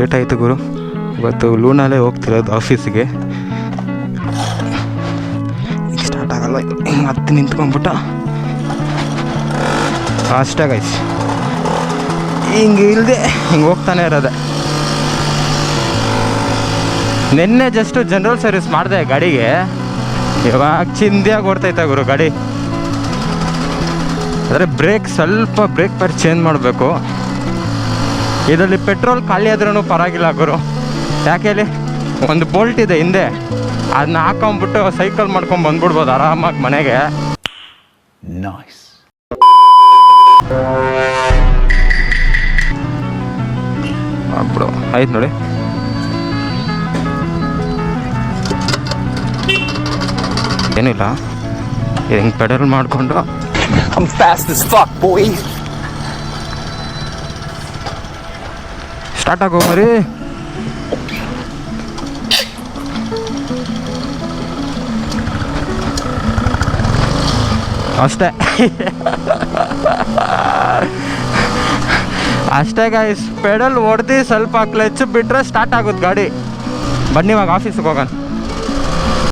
Late ಆಯಿತು ಗುರು. ಇವತ್ತು ಲೂನಾಲೇ ಹೋಗ್ತಿರೋದು ಆಫೀಸಿಗೆ. ಈಗ ಸ್ಟಾರ್ಟ್ ಆಗಲ್ಲ ಇದು. ಹಿಂಗೆ ಹತ್ತಿ ನಿಂತ್ಕೊಂಡ್ಬಿಟ್ಟ ಅಷ್ಟೇ ಗೈಸ್. ಹಿಂಗೆ ಇಲ್ಲದೆ ಹಿಂಗೆ ಹೋಗ್ತಾನೆ ಇರೋದೆ. ನಿನ್ನೆ ಜಸ್ಟು ಜನರಲ್ ಸರ್ವಿಸ್ ಮಾಡಿದೆ ಗಾಡಿಗೆ. ಇವಾಗ ಚಿಂದಿಯಾಗಿ ಓಡ್ತೈತೆ ಗುರು ಗಾಡಿ. ಆದರೆ ಸ್ವಲ್ಪ ಬ್ರೇಕ್ ಪ್ಯಾಡ್ ಚೇಂಜ್ ಮಾಡಬೇಕು. ಇದರಲ್ಲಿ ಪೆಟ್ರೋಲ್ ಖಾಲಿ ಆದ್ರೂ ಪರವಾಗಿಲ್ಲ ಗುರು. ಯಾಕೆ ಹೇಳಿ, ಒಂದು ಬೋಲ್ಟ್ ಇದೆ ಹಿಂದೆ, ಅದನ್ನ ಹಾಕೊಂಡ್ಬಿಟ್ಟು ಸೈಕಲ್ ಮಾಡ್ಕೊಂಡು ಬಂದ್ಬಿಡ್ಬೋದು ಆರಾಮಾಗಿ ಮನೆಗೆ. ನೈಸ್. ಬಿಡು ಆಯ್ತು ನೋಡಿ. ಏನಿಲ್ಲ, ಹಿಂಗೆ ಪೆಡಲ್ ಮಾಡಿಕೊಂಡು I'm fast as fuck, boy. Start ಆಗೋ ಮರಿ. ಅಷ್ಟೇ ಅಷ್ಟೇ ಗೈಸ್. ಪೆಡಲ್ ಹೊಡೆದು ಸ್ವಲ್ಪ ಕ್ಲಚ್ ಬಿಟ್ಟರೆ ಸ್ಟಾರ್ಟ್ ಆಗುತ್ತೆ ಗಾಡಿ. ಬನ್ನಿ ಇವಾಗ ಆಫೀಸಿಗೆ ಹೋಗೋಣ.